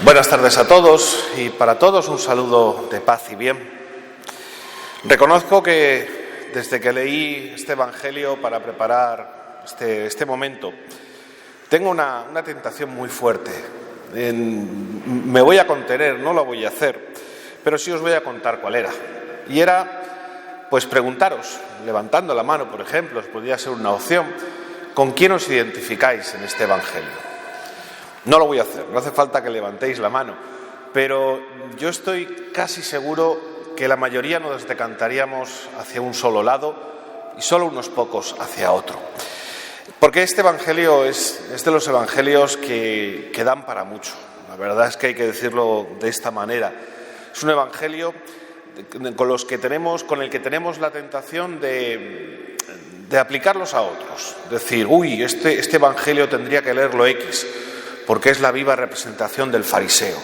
Buenas tardes a todos y para todos un saludo de paz y bien. Reconozco que desde que leí este Evangelio para preparar este momento, tengo una tentación muy fuerte. Me voy a contener, no lo voy a hacer, pero sí os voy a contar cuál era. Y era, pues preguntaros, levantando la mano, por ejemplo, podría ser una opción, ¿con quién os identificáis en este Evangelio? No lo voy a hacer, no hace falta que levantéis la mano, pero yo estoy casi seguro que la mayoría nos decantaríamos hacia un solo lado y solo unos pocos hacia otro. Porque este Evangelio es de los Evangelios que dan para mucho. La verdad es que hay que decirlo de esta manera. Es un Evangelio con el que tenemos la tentación de aplicarlos a otros. Decir, este Evangelio tendría que leerlo X, porque es la viva representación del fariseo.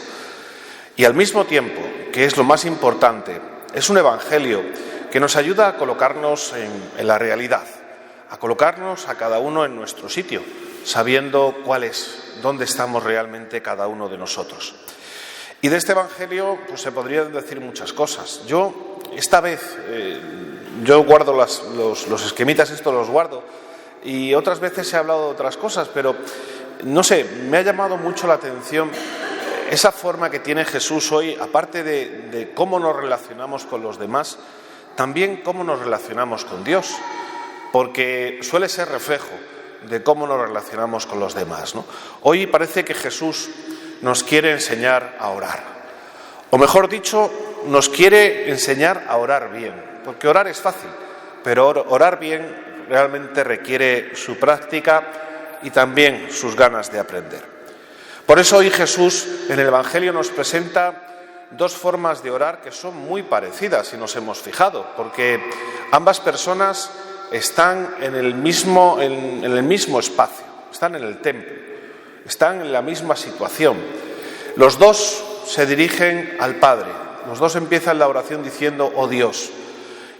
Y al mismo tiempo, que es lo más importante, es un evangelio que nos ayuda a colocarnos en la realidad, a colocarnos a cada uno en nuestro sitio, sabiendo dónde estamos realmente cada uno de nosotros. Y de este evangelio pues se podrían decir muchas cosas. Yo, esta vez, yo guardo los esquemitas, los guardo, y otras veces he hablado de otras cosas, pero no sé, me ha llamado mucho la atención esa forma que tiene Jesús hoy, aparte de cómo nos relacionamos con los demás, también cómo nos relacionamos con Dios, porque suele ser reflejo de cómo nos relacionamos con los demás, ¿no? Hoy parece que Jesús nos quiere enseñar a orar, o mejor dicho, nos quiere enseñar a orar bien, porque orar es fácil, pero orar bien realmente requiere su práctica y también sus ganas de aprender. Por eso hoy Jesús en el Evangelio nos presenta dos formas de orar que son muy parecidas, si nos hemos fijado, porque ambas personas están en el mismo espacio, están en el templo, están en la misma situación. Los dos se dirigen al Padre, los dos empiezan la oración diciendo, oh Dios,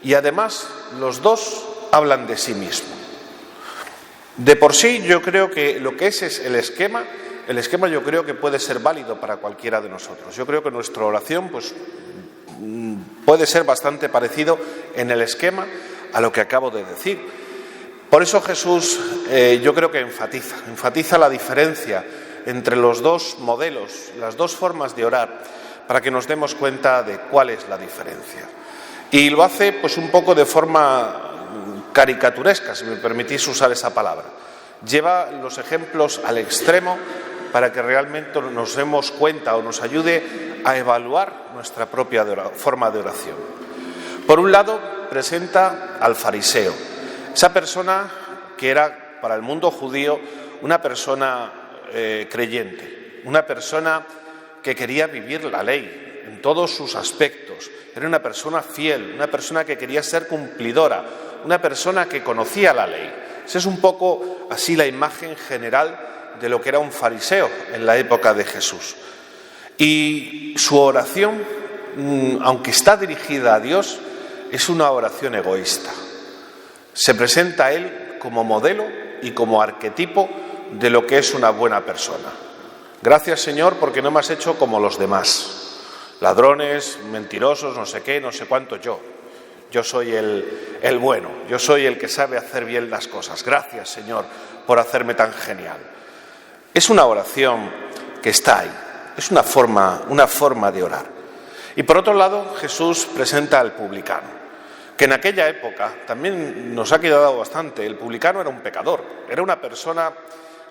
y además los dos hablan de sí mismos. De por sí yo creo que lo que es el esquema yo creo que puede ser válido para cualquiera de nosotros. Yo creo que nuestra oración puede ser bastante parecido en el esquema a lo que acabo de decir. Por eso Jesús yo creo que enfatiza la diferencia entre los dos modelos, las dos formas de orar, para que nos demos cuenta de cuál es la diferencia. Y lo hace pues un poco de forma caricaturesca, si me permitís usar esa palabra. Lleva los ejemplos al extremo para que realmente nos demos cuenta o nos ayude a evaluar nuestra propia forma de oración. Por un lado, presenta al fariseo, esa persona que era para el mundo judío una persona creyente, una persona que quería vivir la ley en todos sus aspectos. Era una persona fiel, una persona que quería ser cumplidora, una persona que conocía la ley. Esa es un poco así la imagen general de lo que era un fariseo en la época de Jesús. Y su oración, aunque está dirigida a Dios, es una oración egoísta. Se presenta a Él como modelo y como arquetipo de lo que es una buena persona. Gracias, Señor, porque no me has hecho como los demás. Ladrones, mentirosos, no sé qué, no sé cuánto yo. Yo soy el bueno, yo soy el que sabe hacer bien las cosas. Gracias, Señor, por hacerme tan genial. Es una oración que está ahí, es una forma de orar. Y por otro lado, Jesús presenta al publicano, que en aquella época también nos ha quedado bastante. El publicano era un pecador, era una persona,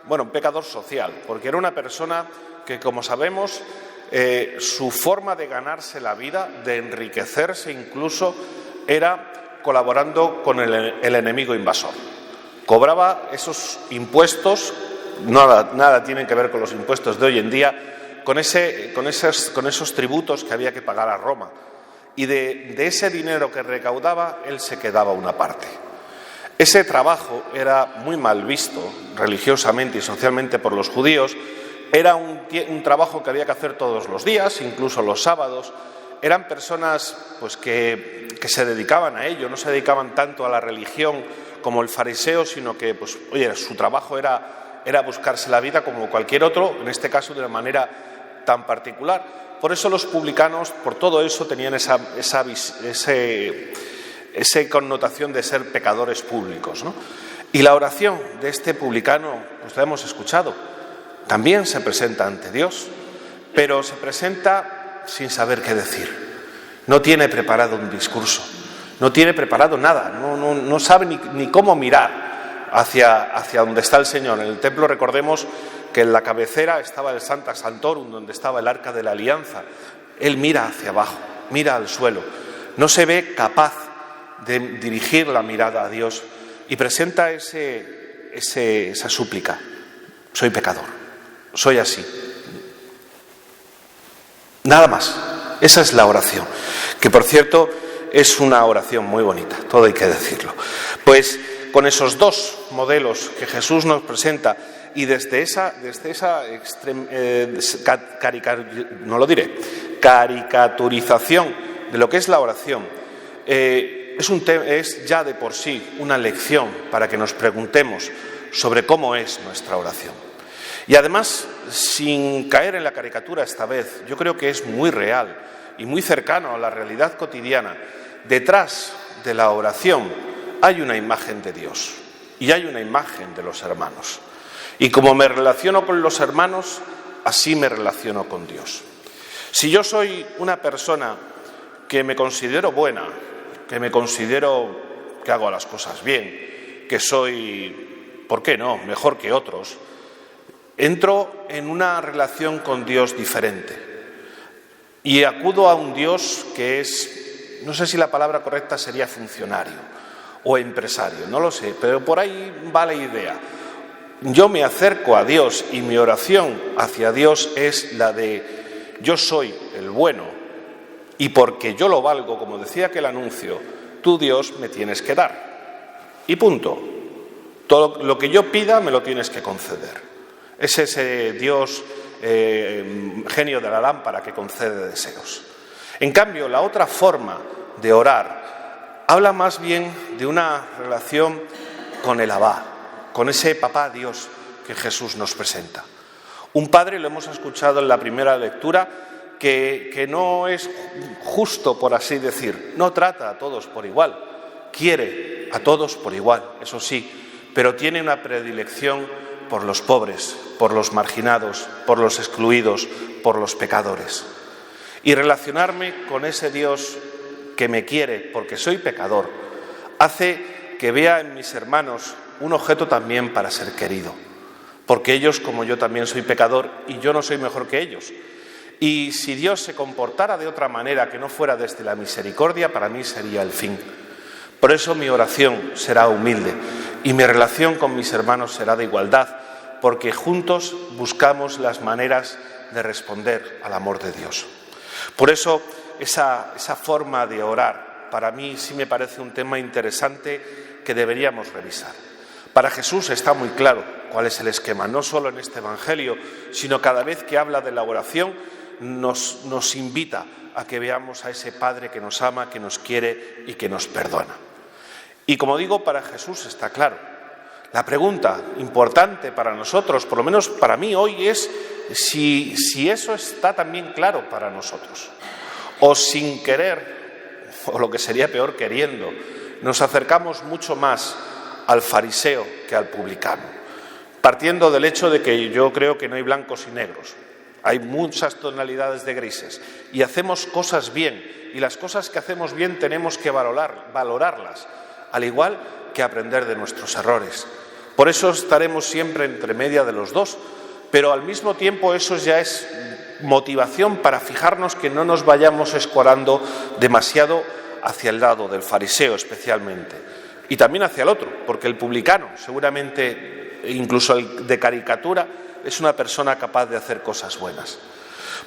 un pecador social, porque era una persona que, como sabemos, su forma de ganarse la vida, de enriquecerse incluso, era colaborando con el enemigo invasor. Cobraba esos impuestos, nada tienen que ver con los impuestos de hoy en día, con esos tributos que había que pagar a Roma. Y de ese dinero que recaudaba, él se quedaba una parte. Ese trabajo era muy mal visto religiosamente y socialmente por los judíos. Era un trabajo que había que hacer todos los días, incluso los sábados. Eran personas que se dedicaban a ello, no se dedicaban tanto a la religión como el fariseo, sino que su trabajo era buscarse la vida como cualquier otro, en este caso de una manera tan particular. Por eso los publicanos, por todo eso, tenían esa connotación de ser pecadores públicos, ¿no? Y la oración de este publicano, pues la hemos escuchado, también se presenta ante Dios, pero se presenta sin saber qué decir. No tiene preparado un discurso, no tiene preparado nada, no sabe ni cómo mirar hacia donde está el Señor. En el templo recordemos que en la cabecera estaba el Sancta Sanctorum, donde estaba el Arca de la Alianza. Él mira hacia abajo, mira al suelo, no se ve capaz de dirigir la mirada a Dios y presenta esa súplica: soy pecador, soy así. Nada más. Esa es la oración, que por cierto es una oración muy bonita, todo hay que decirlo. Pues con esos dos modelos que Jesús nos presenta y desde esa caricaturización de lo que es la oración, es ya de por sí una lección para que nos preguntemos sobre cómo es nuestra oración. Y además, sin caer en la caricatura esta vez, yo creo que es muy real y muy cercano a la realidad cotidiana. Detrás de la oración hay una imagen de Dios y hay una imagen de los hermanos. Y como me relaciono con los hermanos, así me relaciono con Dios. Si yo soy una persona que me considero buena, que me considero que hago las cosas bien, que soy, ¿por qué no?, mejor que otros, entro en una relación con Dios diferente y acudo a un Dios que es, no sé si la palabra correcta sería funcionario o empresario, no lo sé, pero por ahí va la idea. Yo me acerco a Dios y mi oración hacia Dios es la de: yo soy el bueno y porque yo lo valgo, como decía aquel anuncio, tú, Dios, me tienes que dar. Y punto. Todo lo que yo pida me lo tienes que conceder. Es ese Dios genio de la lámpara que concede deseos. En cambio, la otra forma de orar habla más bien de una relación con el Abba, con ese papá Dios que Jesús nos presenta. Un padre, lo hemos escuchado en la primera lectura, que no es justo, por así decir, no trata a todos por igual, quiere a todos por igual, eso sí, pero tiene una predilección por los pobres, por los marginados, por los excluidos, por los pecadores. Y relacionarme con ese Dios que me quiere porque soy pecador hace que vea en mis hermanos un objeto también para ser querido, porque ellos, como yo, también soy pecador y yo no soy mejor que ellos. Y si Dios se comportara de otra manera que no fuera desde la misericordia, para mí sería el fin. Por eso mi oración será humilde y mi relación con mis hermanos será de igualdad, porque juntos buscamos las maneras de responder al amor de Dios. Por eso esa forma de orar para mí sí me parece un tema interesante que deberíamos revisar. Para Jesús está muy claro cuál es el esquema, no solo en este Evangelio, sino cada vez que habla de la oración nos invita a que veamos a ese Padre que nos ama, que nos quiere y que nos perdona. Y como digo, para Jesús está claro. La pregunta importante para nosotros, por lo menos para mí hoy, es si eso está también claro para nosotros. O sin querer, o lo que sería peor, queriendo, nos acercamos mucho más al fariseo que al publicano, partiendo del hecho de que yo creo que no hay blancos y negros, hay muchas tonalidades de grises y hacemos cosas bien, y las cosas que hacemos bien tenemos que valorarlas, al igual que aprender de nuestros errores. Por eso estaremos siempre entre media de los dos, pero al mismo tiempo eso ya es motivación para fijarnos que no nos vayamos escorando demasiado hacia el lado del fariseo especialmente, y también hacia el otro, porque el publicano, seguramente incluso el de caricatura, es una persona capaz de hacer cosas buenas.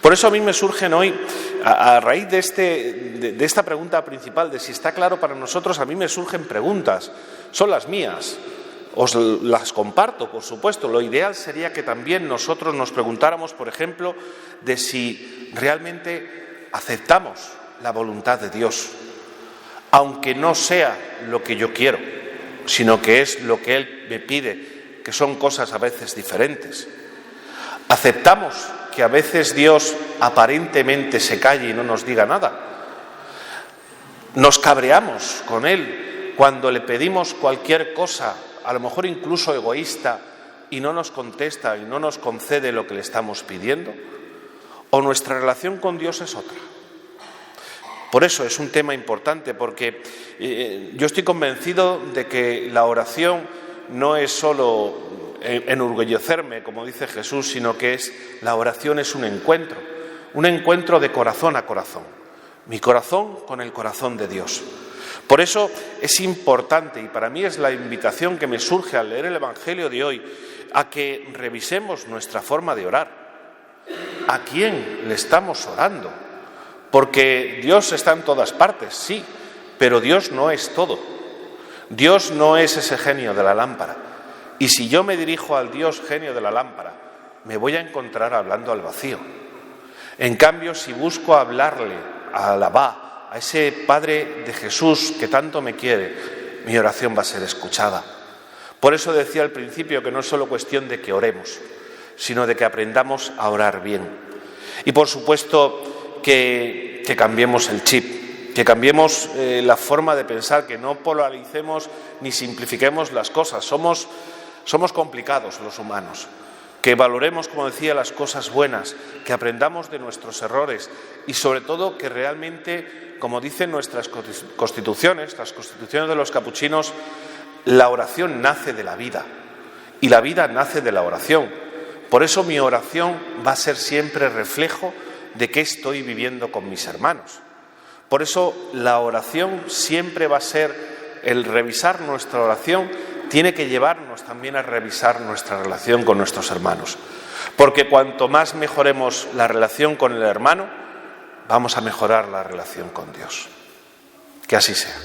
Por eso a mí me surgen hoy, a raíz de esta pregunta principal de si está claro para nosotros, a mí me surgen preguntas, son las mías, os las comparto, por supuesto. Lo ideal sería que también nosotros nos preguntáramos, por ejemplo, de si realmente aceptamos la voluntad de Dios, aunque no sea lo que yo quiero, sino que es lo que Él me pide, que son cosas a veces diferentes. Aceptamos que a veces Dios aparentemente se calle y no nos diga nada. Nos cabreamos con Él cuando le pedimos cualquier cosa, a lo mejor incluso egoísta, y no nos contesta y no nos concede lo que le estamos pidiendo. O nuestra relación con Dios es otra. Por eso es un tema importante, porque yo estoy convencido de que la oración no es solo enorgullecerme, como dice Jesús, sino que la oración es un encuentro de corazón a corazón, mi corazón con el corazón de Dios. Por eso es importante, y para mí es la invitación que me surge al leer el Evangelio de hoy, a que revisemos nuestra forma de orar. ¿A quién le estamos orando? Porque Dios está en todas partes, sí, pero Dios no es todo. Dios no es ese genio de la lámpara. Y si yo me dirijo al Dios genio de la lámpara, me voy a encontrar hablando al vacío. En cambio, si busco hablarle al Abba, a ese Padre de Jesús que tanto me quiere, mi oración va a ser escuchada. Por eso decía al principio que no es solo cuestión de que oremos, sino de que aprendamos a orar bien. Y por supuesto que cambiemos el chip, que cambiemos la forma de pensar, que no polaricemos ni simplifiquemos las cosas. Somos complicados los humanos. Que valoremos, como decía, las cosas buenas, que aprendamos de nuestros errores y sobre todo que realmente, como dicen nuestras constituciones, las constituciones de los capuchinos, la oración nace de la vida y la vida nace de la oración. Por eso mi oración va a ser siempre reflejo de qué estoy viviendo con mis hermanos. Por eso la oración siempre va a ser, el revisar nuestra oración tiene que llevarnos también a revisar nuestra relación con nuestros hermanos. Porque cuanto más mejoremos la relación con el hermano, vamos a mejorar la relación con Dios. Que así sea.